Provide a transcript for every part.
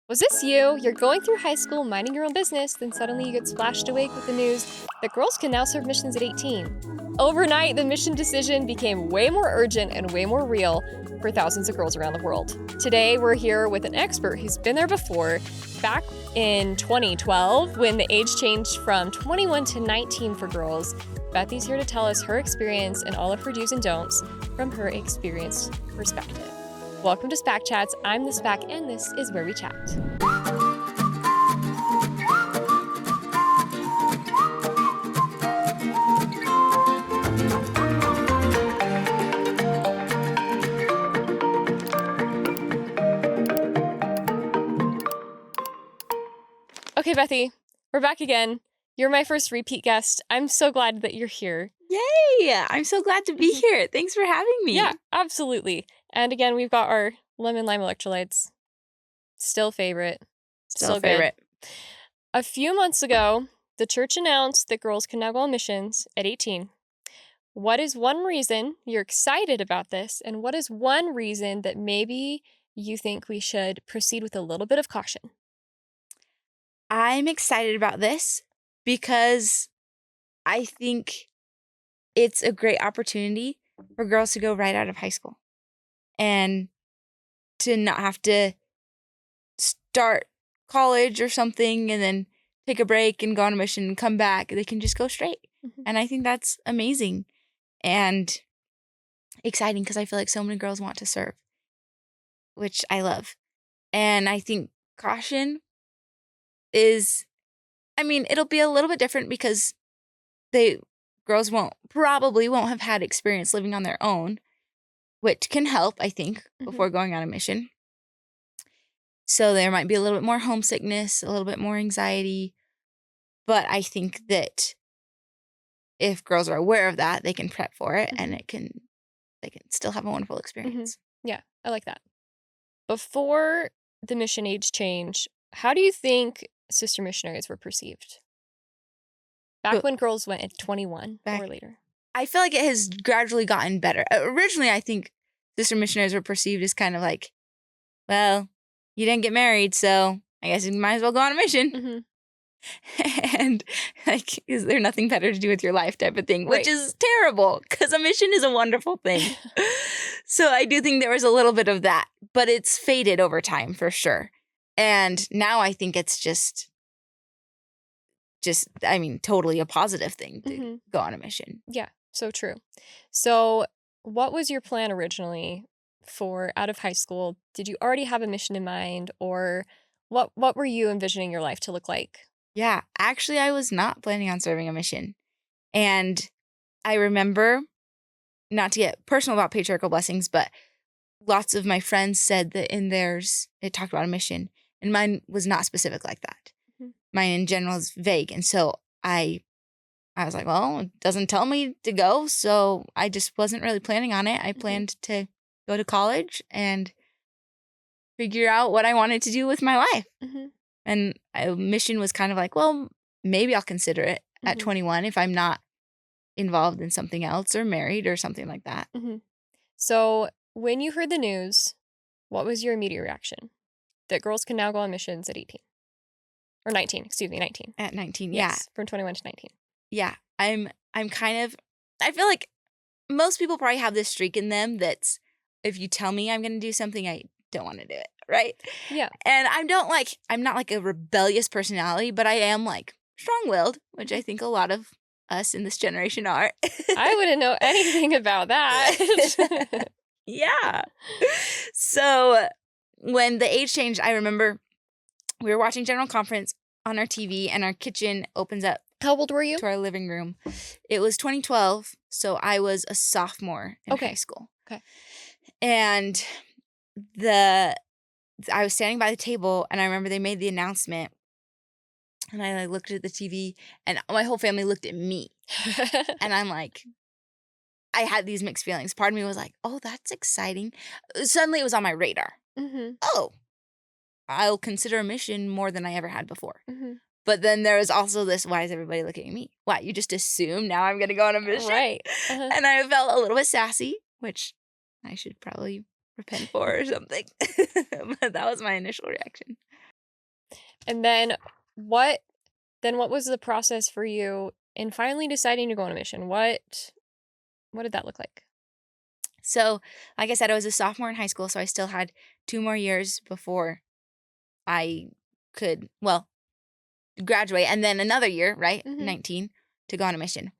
Was this you? You're going through high school, minding your own business, then suddenly you get splashed awake with the news that girls can now serve missions at 18. Overnight, the mission decision became way more urgent and way more real for thousands of girls around the world. Today, we're here with an expert who's been there before. Back in 2012, when the age changed from 21 to 19 for girls, Bethie's here to tell us her experience and all of her do's and don'ts from her experienced perspective. Welcome to Spackchats. I'm the Spack, and this is where we chat. Okay, Bethie, we're back again. You're my first repeat guest. I'm so glad that you're here. Yay! I'm so glad to be here. Thanks for having me. Yeah, absolutely. And again, we've got our lemon lime electrolytes. Still favorite. Still good. favorite. A few months ago, the church announced that girls can now go on missions at 18. What is one reason you're excited about this? And what is one reason that maybe you think we should proceed with a little bit of caution? I'm excited about this because I think it's a great opportunity for girls to go right out of high school and to not have to start college or something and then take a break and go on a mission and come back. They can just go straight. Mhm. And I think that's amazing and exciting because I feel like so many girls want to serve, which I love. And I think caution is, it'll be a little bit different because girls probably won't have had experience living on their own, which can help, I think, before going on a mission. So there might be a little bit more homesickness, a little bit more anxiety. But I think that if girls are aware of that, they can prep for it and they can still have a wonderful experience. Yeah, I like that. Before the mission age change, how do you think sister missionaries were perceived? Back when girls went at 21 or later. I feel like it has gradually gotten better. Originally, I think sister missionaries were perceived as kind of like, well, you didn't get married, so I guess you might as well go on a mission. And like, is there nothing better to do with your life type of thing, which is terrible because a mission is a wonderful thing. So I do think there was a little bit of that, but it's faded over time for sure. And now I think it's just totally a positive thing to go on a mission. Yeah, so true. So what was your plan originally for out of high school? Did you already have a mission in mind, or what were you envisioning your life to look like? Yeah, actually, I was not planning on serving a mission. And I remember, not to get personal about patriarchal blessings, but lots of my friends said that in theirs, it talked about a mission. And mine was not specific like that. Mine in general is vague. And so I was like, well, it doesn't tell me to go. So I just wasn't really planning on it. I planned to go to college and figure out what I wanted to do with my life. And a mission was kind of like, well, maybe I'll consider it at 21 if I'm not involved in something else or married or something like that. So when you heard the news, what was your immediate reaction? That girls can now go on missions at 18. Or 19, excuse me, 19. At 19, yes, from 21 to 19. Yeah, I feel like most people probably have this streak in them that's, if you tell me I'm going to do something, I don't want to do it, right? Yeah. And I'm not like a rebellious personality, but I am like strong-willed, which I think a lot of us in this generation are. I wouldn't know anything about that. Yeah. So when the age changed, I remember we were watching General Conference on our TV and our kitchen opens up. How old were you? To our living room. It was 2012, so I was a sophomore in high school. Okay. And I was standing by the table and I remember they made the announcement and I looked at the TV and my whole family looked at me. And I'm like, I had these mixed feelings. Part of me was like, oh, that's exciting. Suddenly it was on my radar. Oh, I'll consider a mission more than I ever had before. But then there was also this, why is everybody looking at me? Why, you just assume now I'm going to go on a mission? Right. And I felt a little bit sassy, which I should probably repent for or something. But that was my initial reaction. And then what was the process for you in finally deciding to go on a mission? What did that look like? So, like I said, I was a sophomore in high school, so I still had 2 more years before I could, well, graduate, and then another year, right? Mhm. 19, to go on a mission.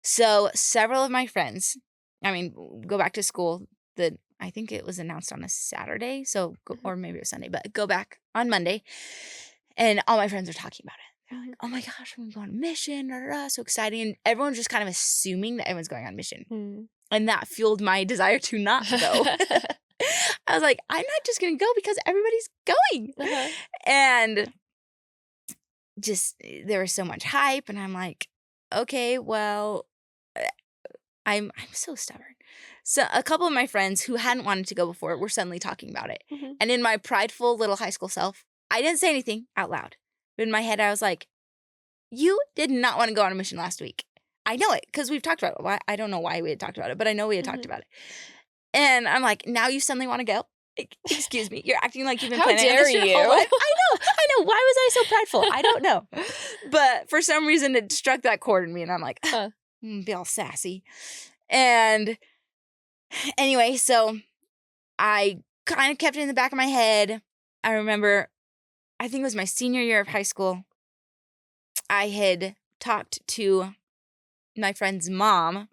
So, several of my friends, I mean, go back to school. I think it was announced on a Saturday, or maybe it was Sunday, but go back on Monday, and all my friends were talking about it. They're like, "Oh my gosh, I'm going on a mission, rah, rah, rah, so exciting!" And everyone's just kind of assuming that everyone's going on a mission, and that fueled my desire to not go. I was like, I'm not just going to go because everybody's going, and just there was so much hype, and I'm like, okay, well, I'm so stubborn. So a couple of my friends who hadn't wanted to go before were suddenly talking about it. And in my prideful little high school self, I didn't say anything out loud. But in my head, I was like, you did not want to go on a mission last week. I know it because we've talked about it. I don't know why we had talked about it, but I know we had talked about it. And I'm like, now you suddenly want to go? Excuse me. You're acting like you've been planning on this your whole life. I know. Why was I so prideful? I don't know. But for some reason, it struck that chord in me. And I'm like, be all sassy. And anyway, so I kind of kept it in the back of my head. I remember, I think it was my senior year of high school. I had talked to my friend's mom,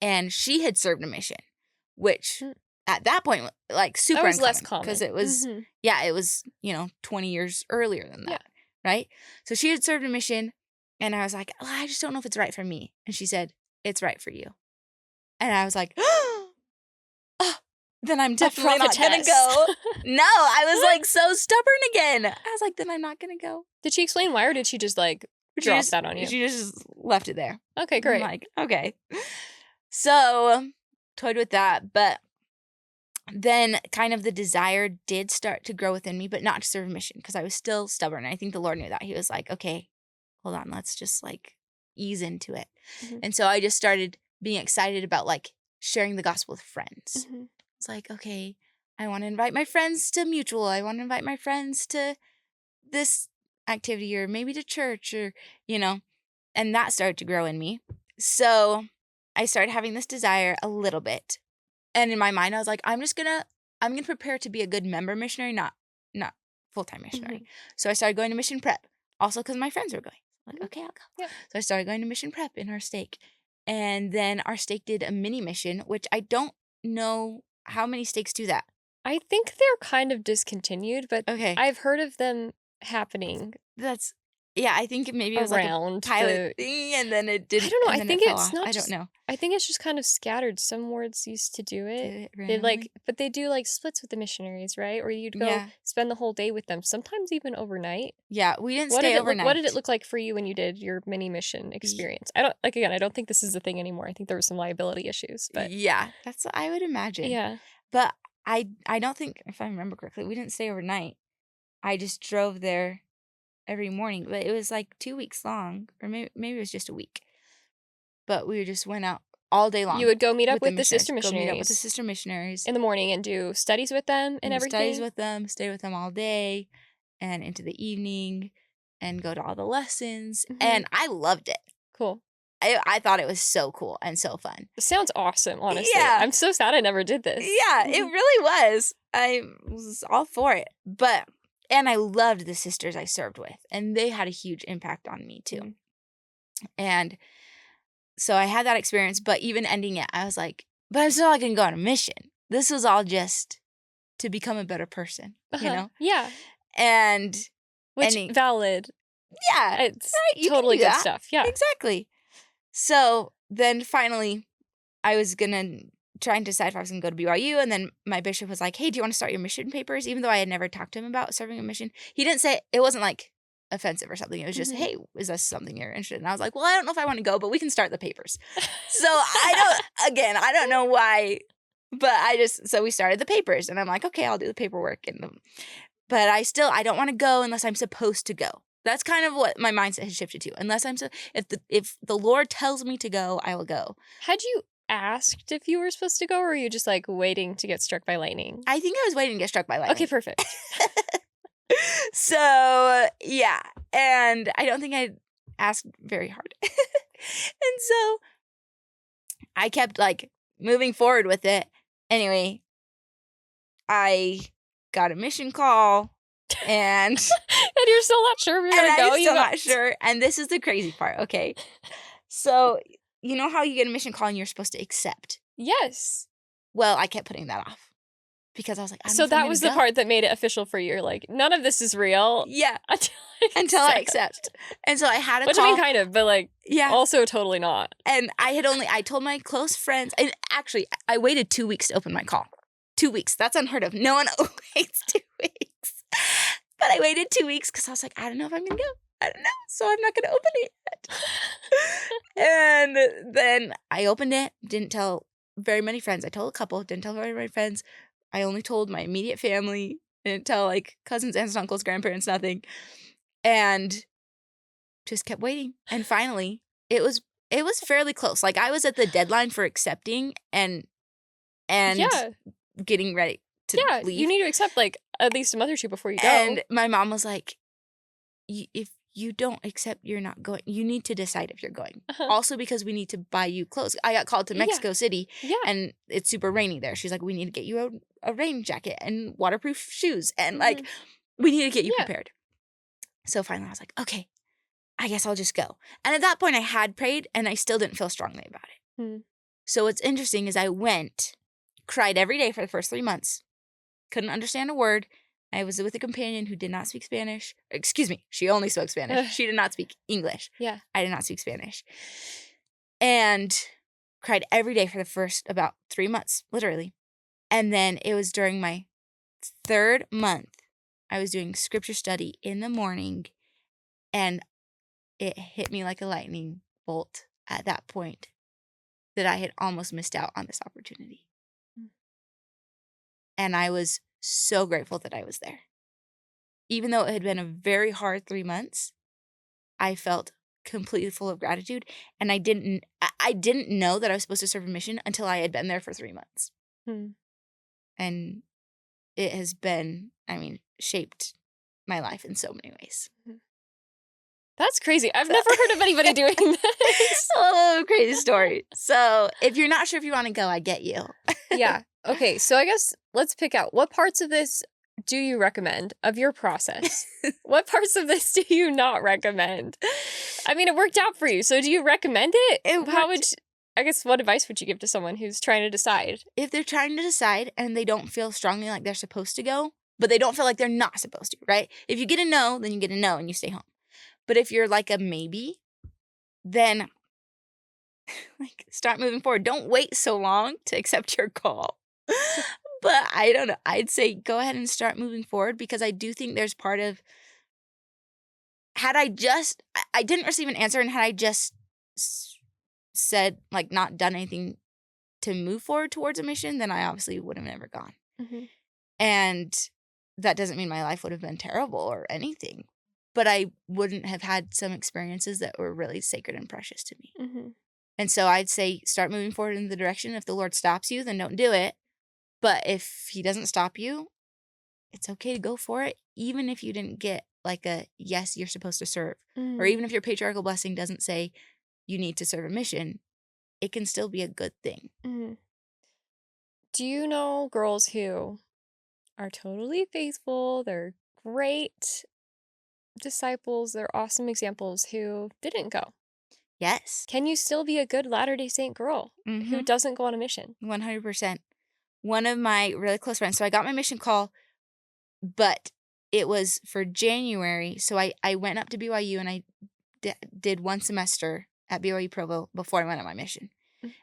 and she had served a mission, which at that point, like, super that was uncommon, less common because it was, it was 20 years earlier than that, right? So she had served a mission, and I was like, oh, I just don't know if it's right for me. And she said, it's right for you. And I was like, oh, then I'm definitely not going to go. No, I was like so stubborn again. I was like, then I'm not going to go. Did she explain why, or did she just like drop that on you? She just left it there. Okay, great. I'm like, okay. So toyed with that, but then kind of the desire did start to grow within me, but not to serve a mission, because I was still stubborn. I think the Lord knew that. He was like, okay, hold on, let's just like ease into it. And so I just started being excited about like sharing the gospel with friends. It's like, okay, I want to invite my friends to Mutual. I want to invite my friends to this activity, or maybe to church, or, and that started to grow in me. So I started having this desire a little bit. And in my mind, I was like, I'm going to prepare to be a good member missionary, not full-time missionary. So I started going to mission prep, also because my friends were going. Like, okay, I'll go. Yeah. So I started going to mission prep in our stake. And then our stake did a mini mission, which I don't know how many stakes do that. I think they're kind of discontinued, but I've heard of them happening. I think maybe it was like a pilot thing, and then it didn't. I don't know. I think it's not. I don't know. I think it's just kind of scattered. Some wards used to do it. But they do like splits with the missionaries, right? Or you'd go spend the whole day with them. Sometimes even overnight. Yeah, we didn't stay overnight. What did it look like for you when you did your mini mission experience? I don't think this is a thing anymore. I think there were some liability issues, but that's what I would imagine. Yeah, but I don't think, if I remember correctly, we didn't stay overnight. I just drove there every morning, but it was like 2 weeks long, or maybe it was just a week. But we just went out all day long. You would go meet up with the sister missionaries. Go meet up with the sister missionaries in the morning and do studies with them and everything. Studies with them, stay with them all day and into the evening, and go to all the lessons. And I loved it. Cool. I thought it was so cool and so fun. It sounds awesome, honestly. Yeah. I'm so sad I never did this. Yeah, it really was. I was all for it. And I loved the sisters I served with, and they had a huge impact on me too. And so I had that experience, but even ending it, I was like, but I'm still not going to go on a mission. This was all just to become a better person, Yeah. And valid. Yeah. It's totally good stuff. Yeah. Exactly. So then finally I was going to try and decide if I was going to go to BYU, and then my bishop was like, hey, do you want to start your mission papers? Even though I had never talked to him about serving a mission. He didn't say, it wasn't like offensive or something. It was just, hey, is this something you're interested in? And I was like, well, I don't know if I want to go, but we can start the papers. So I don't know why, but so we started the papers, and I'm like, okay, I'll do the paperwork. But I don't want to go unless I'm supposed to go. That's kind of what my mindset has shifted to. If the Lord tells me to go, I will go. Had you asked if you were supposed to go, or were you just like waiting to get struck by lightning? I think I was waiting to get struck by lightning. Okay, perfect. So, yeah. And I don't think I asked very hard. And so I kept like moving forward with it. Anyway, I got a mission call and And you're still not sure if you're and gonna go. I'm still not sure. And this is the crazy part, okay? So, you know how you get a mission call and you're supposed to accept? Yes. Well, I kept putting that off because I was like, I don't know So if I'm that gonna was the go. part that made it official for you. You're like, none of this is real Yeah, until until I accept. And so I had a Which call. I mean, kind of, but like, Yeah. also totally not. And I told my close friends, and actually, I waited 2 weeks to open my call. 2 weeks. That's unheard of. No one waits 2 weeks. But I waited 2 weeks because I was like, I don't know if I'm going to go. I don't know. So I'm not going to open it yet. And then I opened it, didn't tell very many friends. I told a couple, didn't tell very many friends. I only told my immediate family, didn't tell like cousins, aunts, uncles, grandparents, nothing. And just kept waiting. And finally, it was fairly close. Like I was at the deadline for accepting and Yeah. getting ready to Yeah. leave. You need to accept like at least a month or two before you go. And my mom was like, if you don't accept, you're not going. You need to decide if you're going. Also because we need to buy you clothes. I got called to Mexico City and it's super rainy there. She's like, we need to get you a rain jacket and waterproof shoes. And like, we need to get you prepared. So finally I was like, okay, I guess I'll just go. And at that point I had prayed and I still didn't feel strongly about it. So what's interesting is I went, cried every day for the first 3 months, couldn't understand a word. I was with a companion who did not speak Spanish. Excuse me, she only spoke Spanish. She did not speak English. Yeah. I did not speak Spanish. And cried every day for the first about 3 months, literally. And then it was during my 3rd month, I was doing scripture study in the morning, and it hit me like a lightning bolt at that point that I had almost missed out on this opportunity. And I was so grateful that I was there. Even though it had been a very hard 3 months, I felt completely full of gratitude. And I didn't know that I was supposed to serve a mission until I had been there for 3 months. And it has been, shaped my life in so many ways. That's crazy. I've never heard of anybody doing this. Oh, crazy story. So if you're not sure if you want to go, I get you. Yeah. Okay. So I guess let's pick out what parts of this do you recommend of your process? What parts of this do you not recommend? I mean, it worked out for you. So do you recommend it? What advice would you give to someone who's trying to decide? If they're trying to decide and they don't feel strongly like they're supposed to go, but they don't feel like they're not supposed to, right? If you get a no, then you get a no and you stay home. But if you're like a maybe, then like start moving forward. Don't wait so long to accept your call. But I don't know. I'd say go ahead and start moving forward because I do think there's part of I didn't receive an answer, and had I just said like not done anything to move forward towards a mission, then I obviously would have never gone. And that doesn't mean my life would have been terrible or anything. But I wouldn't have had some experiences that were really sacred and precious to me. And so I'd say start moving forward in the direction. If the Lord stops you, then don't do it. But if he doesn't stop you, it's okay to go for it, even if you didn't get like a yes, you're supposed to serve. Or even if your patriarchal blessing doesn't say you need to serve a mission, it can still be a good thing. Do you know girls who are totally faithful, they're great disciples, they're awesome examples who didn't go? Yes. Can you still be a good Latter-day Saint girl who doesn't go on a mission? 100%. One of my really close friends, so I got my mission call, but it was for January. So I went up to BYU and I did 1 semester at BYU Provo before I went on my mission.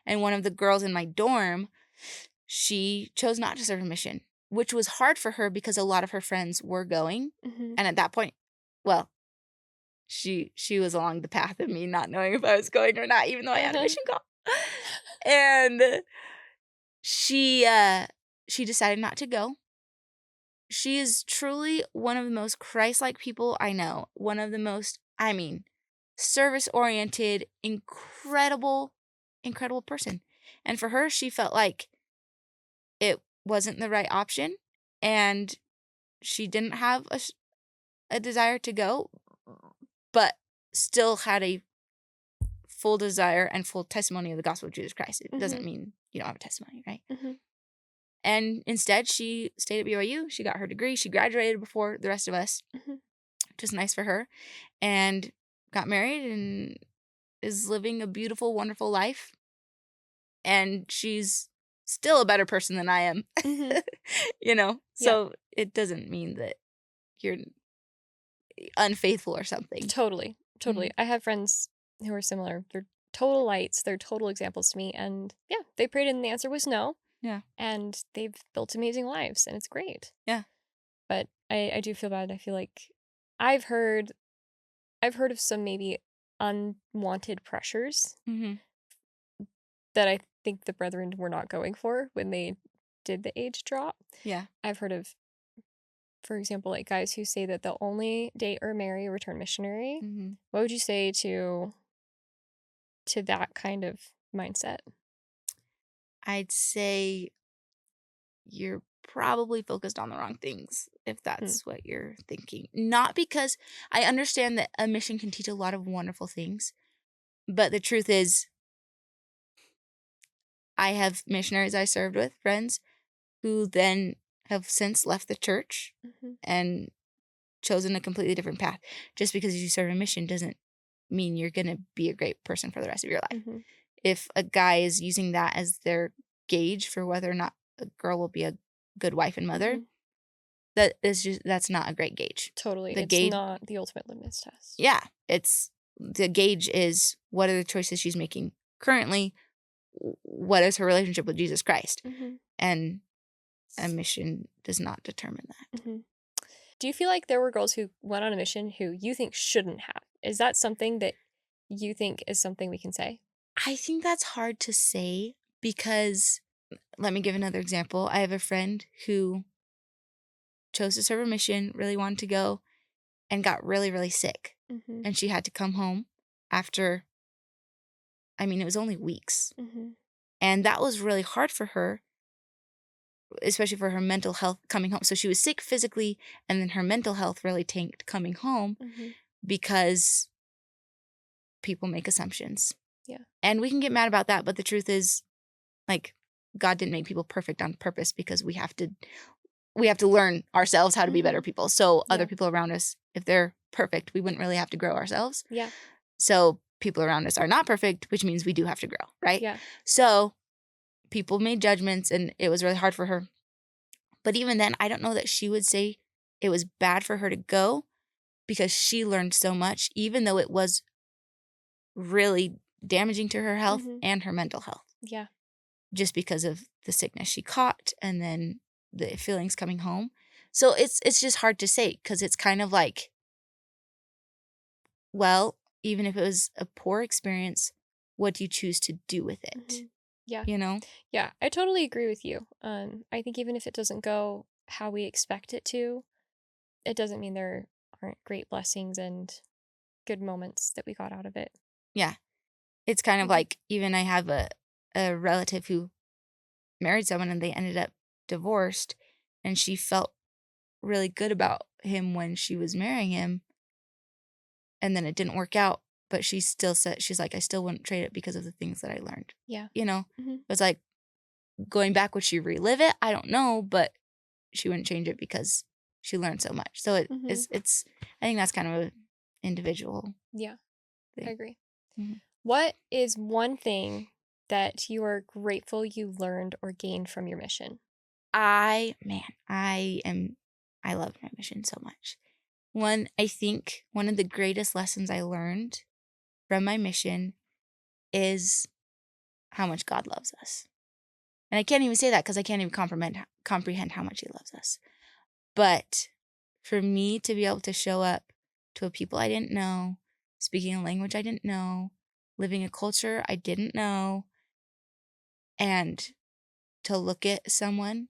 And one of the girls in my dorm, she chose not to serve a mission, which was hard for her because a lot of her friends were going. And at that point, well, she was along the path of me not knowing if I was going or not, even though I had a mission call. And she decided not to go. She is truly one of the most Christ-like people I know. One of the most, service-oriented, incredible person. And for her, she felt like it wasn't the right option, and she didn't have a desire to go, but still had a full desire and full testimony of the gospel of Jesus Christ. It doesn't mean you don't have a testimony, right? And instead, she stayed at BYU. She got her degree. She graduated before the rest of us, which was nice for her, and got married and is living a beautiful, wonderful life. And she's still a better person than I am, you know? So it doesn't mean that you're unfaithful or something. Totally. I have friends who are similar. They're total lights. They're total examples to me. And yeah, they prayed and the answer was no. Yeah. And they've built amazing lives and it's great. Yeah. But I do feel bad. I feel like I've heard of some maybe unwanted pressures that I think the brethren were not going for when they did the age drop. Yeah. I've heard of, for example, like guys who say that they'll only date or marry a return missionary. What would you say to that kind of mindset? I'd say you're probably focused on the wrong things if that's what you're thinking. Not because I understand that a mission can teach a lot of wonderful things, but the truth is I have missionaries I served with, friends, who then have since left the church and chosen a completely different path. Just because you serve a mission doesn't mean you're going to be a great person for the rest of your life. If a guy is using that as their gauge for whether or not a girl will be a good wife and mother, that's not a great gauge. Totally. It's not the ultimate litmus test. Yeah. The gauge is what are the choices she's making currently? What is her relationship with Jesus Christ? And a mission does not determine that. Do you feel like there were girls who went on a mission who you think shouldn't have? Is that something that you think is something we can say? I think that's hard to say because, let me give another example. I have a friend who chose to serve a mission, really wanted to go, and got really, really sick. And she had to come home after, it was only weeks. And that was really hard for her, especially for her mental health coming home. So she was sick physically, and then her mental health really tanked coming home because people make assumptions. Yeah. And we can get mad about that, but the truth is, like, God didn't make people perfect on purpose because we have to learn ourselves how to be better people. So other people around us, if they're perfect, we wouldn't really have to grow ourselves. Yeah. So people around us are not perfect, which means we do have to grow, right? Yeah. So people made judgments and it was really hard for her. But even then, I don't know that she would say it was bad for her to go because she learned so much, even though it was really damaging to her health and her mental health. Yeah. Just because of the sickness she caught and then the feelings coming home. So it's just hard to say because it's kind of like, well, even if it was a poor experience, what do you choose to do with it? Yeah. You know? Yeah, I totally agree with you. I think even if it doesn't go how we expect it to, it doesn't mean there aren't great blessings and good moments that we got out of it. Yeah. It's kind of like, even I have a relative who married someone and they ended up divorced, and she felt really good about him when she was marrying him, and then it didn't work out, but she still said, she's like, I still wouldn't trade it because of the things that I learned. Yeah. You know? It's like, going back, would she relive it? I don't know, but she wouldn't change it because she learned so much. So it's I think that's kind of an individual. Yeah, thing. I agree. What is one thing that you are grateful you learned or gained from your mission? I love my mission so much. I think one of the greatest lessons I learned from my mission is how much God loves us. And I can't even say that because I can't even comprehend how much he loves us. But for me to be able to show up to a people I didn't know, speaking a language I didn't know, living a culture I didn't know, and to look at someone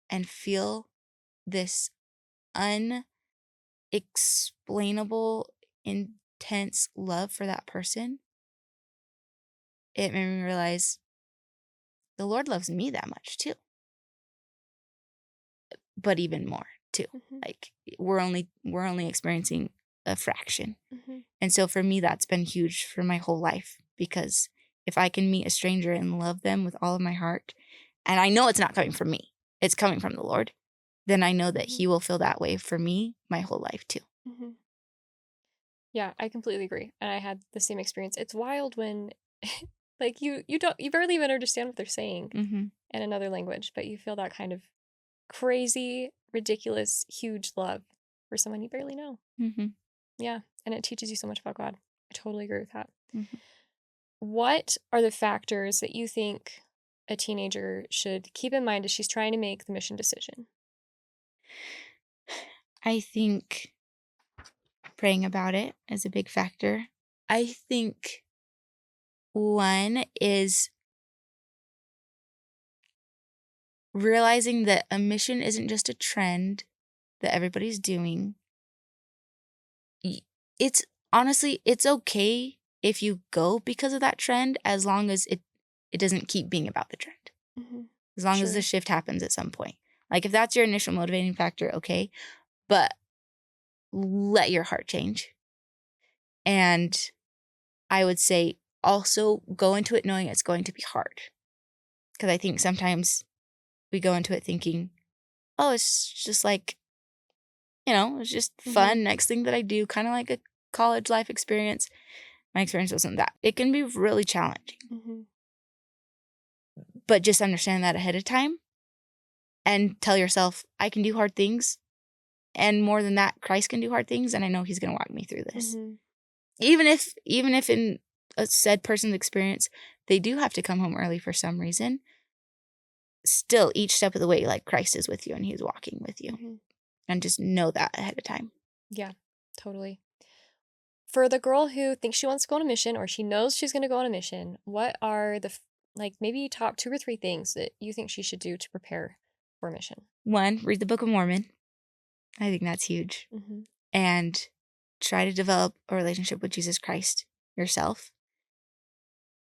and feel this unexplainable, intense love for that person, it made me realize the Lord loves me that much too. But even more. too. Mm-hmm. Like we're only experiencing a fraction. Mm-hmm. And so for me, that's been huge for my whole life, because if I can meet a stranger and love them with all of my heart, and I know it's not coming from me, it's coming from the Lord, then I know that Mm-hmm. he will feel that way for me my whole life too. Mm-hmm. Yeah, I completely agree. And I had the same experience. It's wild when like you barely even understand what they're saying Mm-hmm. in another language, but you feel that kind of crazy, ridiculous, huge love for someone you barely know. Mm-hmm. Yeah, and it teaches you so much about God. I totally agree with that. Mm-hmm. What are the factors that you think a teenager should keep in mind as she's trying to make the mission decision? I think praying about it is a big factor. I think one is realizing that a mission isn't just a trend that everybody's doing. It's honestly, it's okay if you go because of that trend, as long as it doesn't keep being about the trend. Mm-hmm. As long as the Sure. shift happens at some point. Like if that's your initial motivating factor, okay. But let your heart change. And I would say also go into it knowing it's going to be hard. Because I think sometimes we go into it thinking, oh, it's just like, it's just fun. Mm-hmm. Next thing that I do, kind of like a college life experience. My experience wasn't that. It can be really challenging, Mm-hmm. but just understand that ahead of time and tell yourself, I can do hard things. And more than that, Christ can do hard things. And I know he's going to walk me through this. Mm-hmm. Even if in a said person's experience, they do have to come home early for some reason, still each step of the way, like Christ is with you and he's walking with you. Mm-hmm. And just know that ahead of time. Yeah, totally. For the girl who thinks she wants to go on a mission or she knows she's going to go on a mission, what are the like maybe top 2 or 3 things that you think she should do to prepare for a mission? 1, read the Book of Mormon. I think that's huge. Mm-hmm. And try to develop a relationship with Jesus Christ yourself.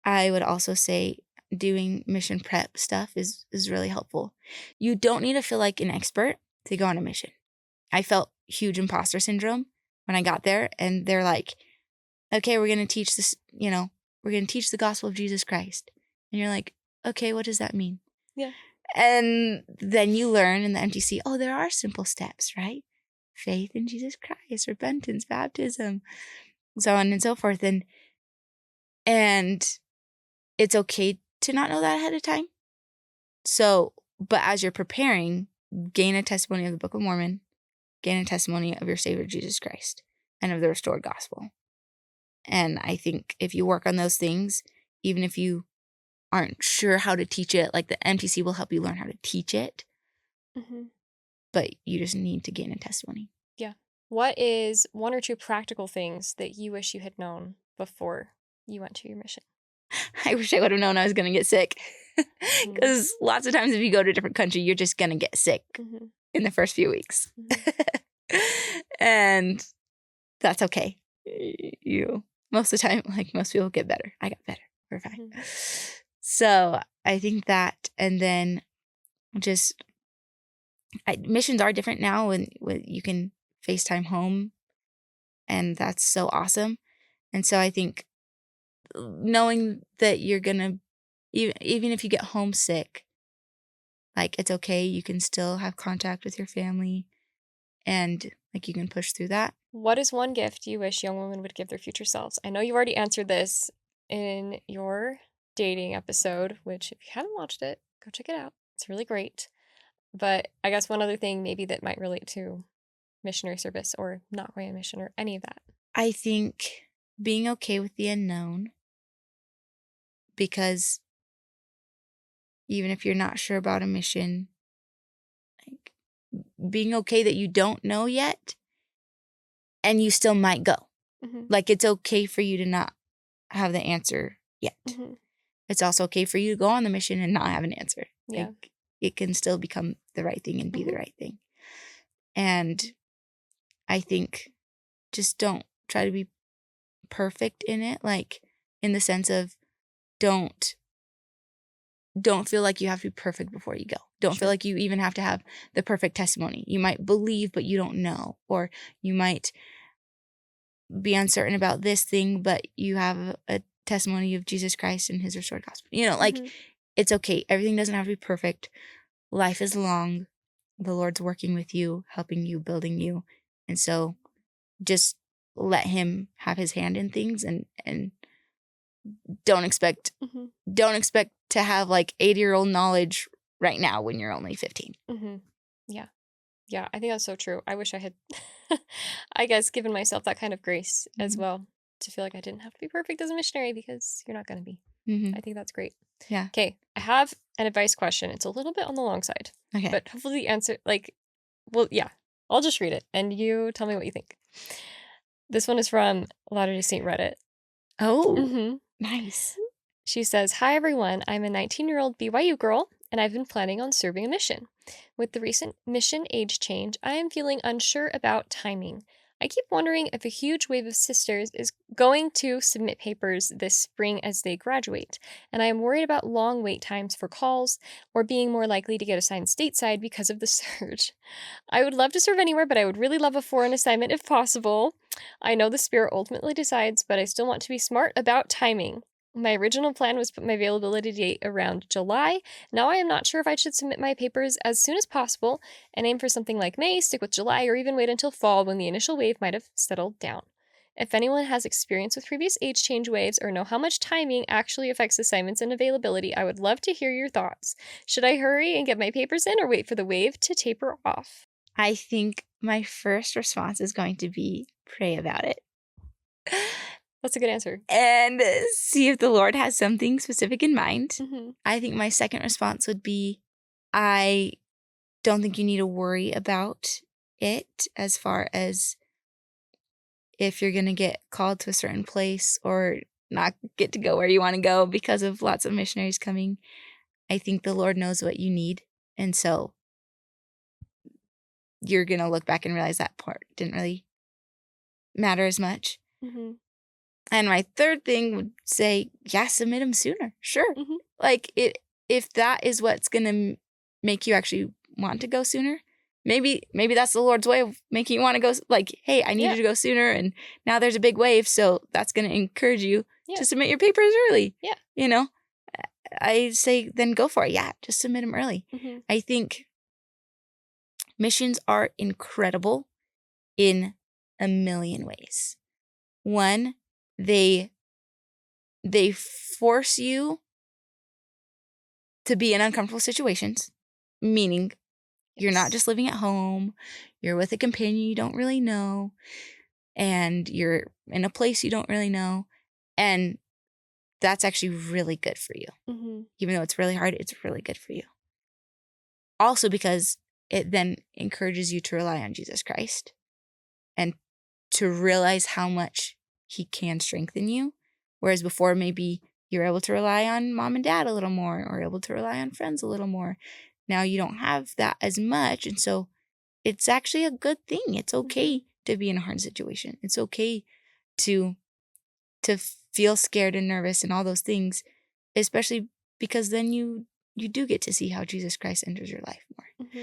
I would also say doing mission prep stuff is really helpful. You don't need to feel like an expert to go on a mission. I felt huge imposter syndrome when I got there, and they're like, okay, we're going to teach this, we're going to teach the gospel of Jesus Christ. And you're like, okay, what does that mean? Yeah. And then you learn in the MTC, oh, there are simple steps, right? Faith in Jesus Christ, repentance, baptism, so on and so forth. And it's okay to not know that ahead of time. So, but as you're preparing, gain a testimony of the Book of Mormon, gain a testimony of your Savior Jesus Christ and of the restored gospel. And I think if you work on those things, even if you aren't sure how to teach it, like the MTC will help you learn how to teach it, Mm-hmm. but you just need to gain a testimony. Yeah. What is 1 or 2 practical things that you wish you had known before you went to your mission? I wish I would have known I was going to get sick. Mm-hmm. Because lots of times if you go to a different country, you're just going to get sick Mm-hmm. in the first few weeks. Mm-hmm. And that's okay. Most of the time, like most people get better. I got better. We're fine. Mm-hmm. So I think that, and then just missions are different now when you can FaceTime home, and that's so awesome. And so I think knowing that you're gonna, even if you get homesick, like it's okay. You can still have contact with your family, and like you can push through that. What is 1 gift you wish young women would give their future selves? I know you already answered this in your dating episode, which if you haven't watched it, go check it out. It's really great. But I guess one other thing maybe that might relate to missionary service or not going on a mission or any of that. I think being okay with the unknown, because even if you're not sure about a mission, like being okay that you don't know yet and you still might go. Mm-hmm. Like it's okay for you to not have the answer yet. Mm-hmm. It's also okay for you to go on the mission and not have an answer. Yeah. Like it can still become the right thing and be the Mhm. right thing. And I think just don't try to be perfect in it, like in the sense of don't don't feel like you have to be perfect before you go. Don't feel like you even have to have the perfect testimony. You might believe, but you don't know. Or you might be uncertain about this thing, but you have a testimony of Jesus Christ and his restored gospel. Like it's okay. Everything doesn't have to be perfect. Life is long. The Lord's working with you, helping you, building you. And so just let him have his hand in things and don't expect to have like 80-year-old knowledge right now when you're only 15. Yeah, I think that's so true. I wish I had, I guess, given myself that kind of grace as well, to feel like I didn't have to be perfect as a missionary, because you're not going to be. I think that's great. Yeah. Okay, I have an advice question. It's a little bit on the long side. Okay. But hopefully the answer, yeah, I'll just read it and you tell me what you think. This one is from Latter-day Saint Reddit. Oh, nice. She says, "Hi everyone, I'm a 19-year-old BYU girl, and I've been planning on serving a mission. With the recent mission age change, I am feeling unsure about timing. I keep wondering if a huge wave of sisters is going to submit papers this spring as they graduate, and I am worried about long wait times for calls or being more likely to get assigned stateside because of the surge. I would love to serve anywhere, but I would really love a foreign assignment if possible. I know the Spirit ultimately decides, but I still want to be smart about timing. My original plan was to put my availability date around July. Now I am not sure if I should submit my papers as soon as possible and aim for something like May, stick with July, or even wait until fall when the initial wave might have settled down. If anyone has experience with previous age change waves or know how much timing actually affects assignments and availability, I would love to hear your thoughts. Should I hurry and get my papers in or wait for the wave to taper off?" I think my first response is going to be pray about it. That's a good answer. And see if the Lord has something specific in mind. I think my second response would be, I don't think you need to worry about it as far as if you're going to get called to a certain place or not get to go where you want to go because of lots of missionaries coming. I think the Lord knows what you need. And so you're going to look back and realize that part didn't really matter as much. And my third thing would say, yeah, submit them sooner. Sure. Like if that is what's going to make you actually want to go sooner, maybe that's the Lord's way of making you want to go. Like, hey, I need you to go sooner. And now there's a big wave. So that's going to encourage you to submit your papers early. Yeah. I say, then go for it. Yeah. Just submit them early. I think missions are incredible in a million ways. One, they force you to be in uncomfortable situations, meaning you're not just living at home, you're with a companion you don't really know, and you're in a place you don't really know, and that's actually really good for you. Even though it's really hard, it's really good for you. Also because it then encourages you to rely on Jesus Christ and to realize how much he can strengthen you. Whereas before, maybe you're able to rely on mom and dad a little more or able to rely on friends a little more. Now you don't have that as much. And so it's actually a good thing. It's okay to be in a hard situation. It's okay to feel scared and nervous and all those things, especially because then you do get to see how Jesus Christ enters your life more.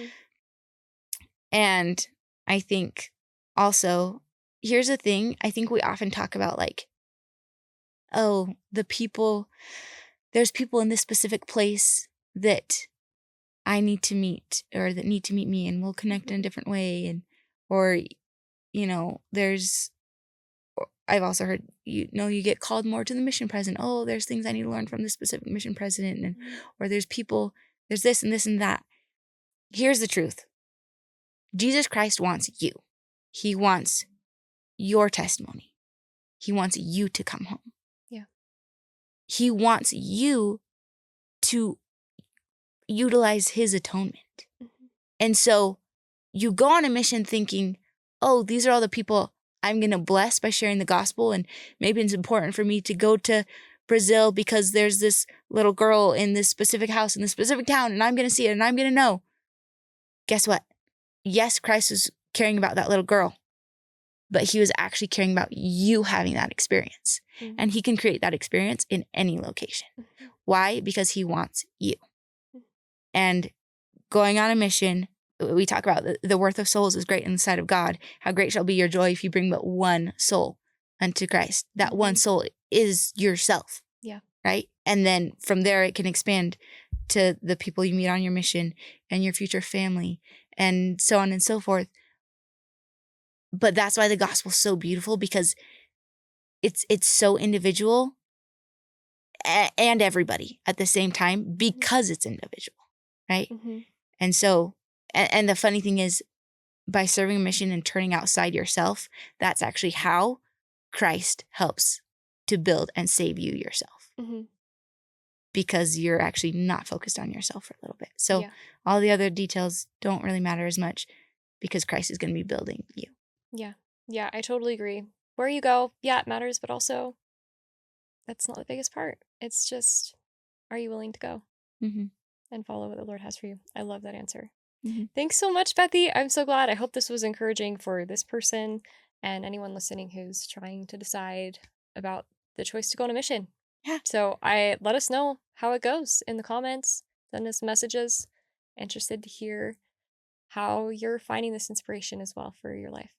And I think also, here's the thing. I think we often talk about like, oh, there's people in this specific place that I need to meet or that need to meet me and we'll connect in a different way. And, or, I've also heard, you get called more to the mission president. Oh, there's things I need to learn from this specific mission president. And, or there's this and this and that. Here's the truth. Jesus Christ wants you. He wants your testimony. He wants you to come home. Yeah. He wants you to utilize his atonement. And so you go on a mission thinking, oh, these are all the people I'm going to bless by sharing the gospel. And maybe it's important for me to go to Brazil because there's this little girl in this specific house in this specific town and I'm going to see it and I'm going to know. Guess what? Yes, Christ is caring about that little girl, but he was actually caring about you having that experience. And he can create that experience in any location. Why? Because he wants you. And going on a mission, we talk about the worth of souls is great in the sight of God. How great shall be your joy if you bring but one soul unto Christ. That one soul is yourself. Yeah. Right? And then from there, it can expand to the people you meet on your mission and your future family and so on and so forth. But that's why the gospel is so beautiful, because it's so individual and everybody at the same time, because it's individual, right? Mm-hmm. And so, and the funny thing is, by serving a mission and turning outside yourself, that's actually how Christ helps to build and save you yourself. Mm-hmm. Because you're actually not focused on yourself for a little bit. So all the other details don't really matter as much, because Christ is going to be building you. Yeah. Yeah, I totally agree. Where you go, yeah, it matters, but also that's not the biggest part. It's just, are you willing to go and follow what the Lord has for you? I love that answer. Thanks so much, Bethie. I'm so glad. I hope this was encouraging for this person and anyone listening who's trying to decide about the choice to go on a mission. Yeah. So let us know how it goes in the comments. Send us messages. Interested to hear how you're finding this inspiration as well for your life.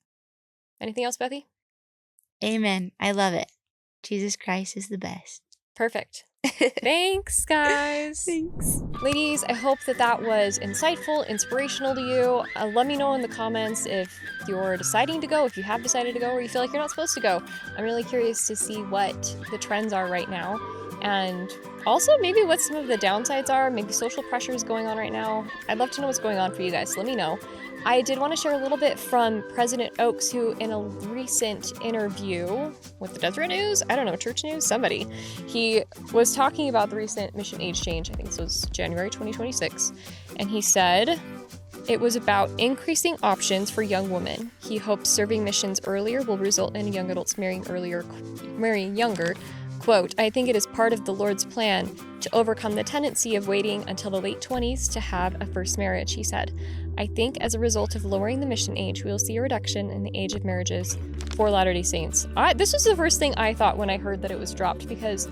Anything else, Bethie? Amen. I love it. Jesus Christ is the best. Perfect. Thanks, guys. Thanks. Ladies, I hope that was insightful, inspirational to you. Let me know in the comments if you're deciding to go, if you have decided to go, or you feel like you're not supposed to go. I'm really curious to see what the trends are right now. And also maybe what some of the downsides are, maybe social pressures going on right now. I'd love to know what's going on for you guys. Let me know. I did want to share a little bit from President Oaks, who in a recent interview with the Deseret News, I don't know, Church News, somebody, he was talking about the recent mission age change. I think this was January 2026. And he said it was about increasing options for young women. He hopes serving missions earlier will result in young adults marrying younger. Quote, I think it is part of the Lord's plan to overcome the tendency of waiting until the late 20s to have a first marriage, he said. I think as a result of lowering the mission age, we will see a reduction in the age of marriages for Latter-day Saints. This was the first thing I thought when I heard that it was dropped, because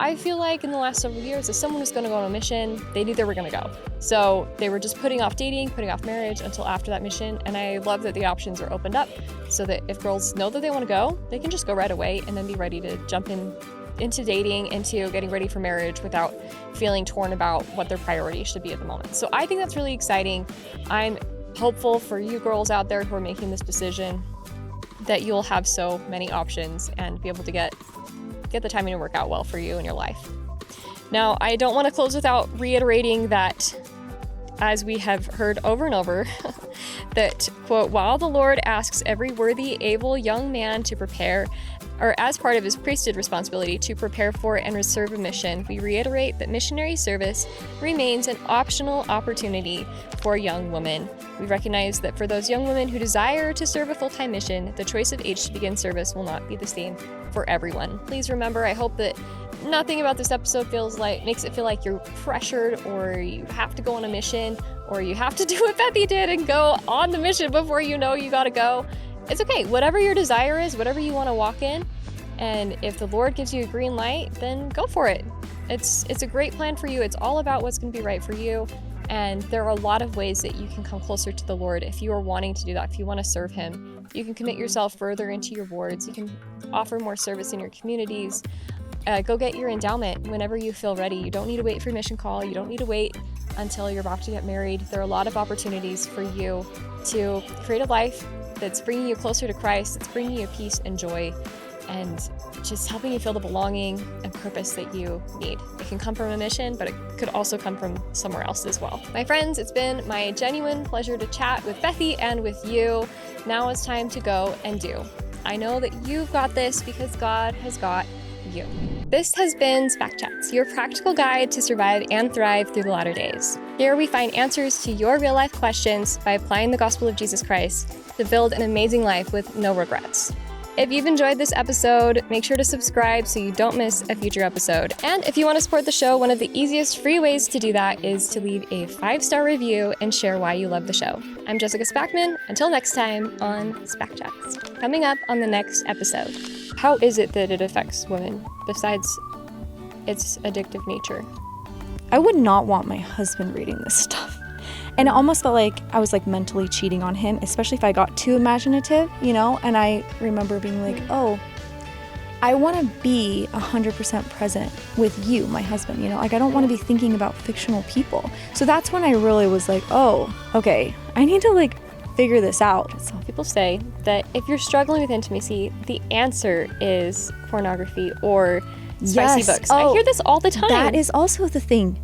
I feel like in the last several years, if someone was going to go on a mission, they knew they were going to go. So they were just putting off dating, putting off marriage until after that mission. And I love that the options are opened up so that if girls know that they want to go, they can just go right away and then be ready to jump into dating, into getting ready for marriage without feeling torn about what their priority should be at the moment. So I think that's really exciting. I'm hopeful for you girls out there who are making this decision that you'll have so many options and be able to get the timing to work out well for you in your life. Now, I don't want to close without reiterating that, as we have heard over and over, that, quote, while the Lord asks every worthy, able young man to prepare, or as part of his priesthood responsibility to prepare for and serve a mission, we reiterate that missionary service remains an optional opportunity for young women. We recognize that for those young women who desire to serve a full-time mission, the choice of age to begin service will not be the same for everyone. Please remember, I hope that nothing about this episode makes it feel like you're pressured, or you have to go on a mission, or you have to do what Bethie did and go on the mission before you know you gotta go. It's okay. Whatever your desire is, whatever you want to walk in, and if the Lord gives you a green light, then go for it. It's a great plan for you. It's all about what's going to be right for you. And there are a lot of ways that you can come closer to the Lord if you are wanting to do that, if you want to serve Him. You can commit yourself further into your wards. You can offer more service in your communities. Go get your endowment whenever you feel ready. You don't need to wait for your mission call. You don't need to wait until you're about to get married. There are a lot of opportunities for you to create a life that's bringing you closer to Christ, that's bringing you peace and joy, and just helping you feel the belonging and purpose that you need. It can come from a mission, but it could also come from somewhere else as well. My friends, it's been my genuine pleasure to chat with Bethie and with you. Now it's time to go and do. I know that you've got this because God has got you. This has been SpackChats, your practical guide to survive and thrive through the latter days. Here we find answers to your real-life questions by applying the gospel of Jesus Christ to build an amazing life with no regrets. If you've enjoyed this episode, make sure to subscribe so you don't miss a future episode. And if you want to support the show, one of the easiest free ways to do that is to leave a 5-star review and share why you love the show. I'm Jessica Spackman. Until next time on SpackChats. Coming up on the next episode. How is it that it affects women, besides its addictive nature? I would not want my husband reading this stuff. And it almost felt like I was like mentally cheating on him, especially if I got too imaginative, you know? And I remember being like, oh, I want to be 100% present with you, my husband, you know? Like, I don't want to be thinking about fictional people. So that's when I really was like, oh, okay, I need to like figure this out. Some people say that if you're struggling with intimacy, the answer is pornography or spicy books. I hear this all the time. That is also the thing.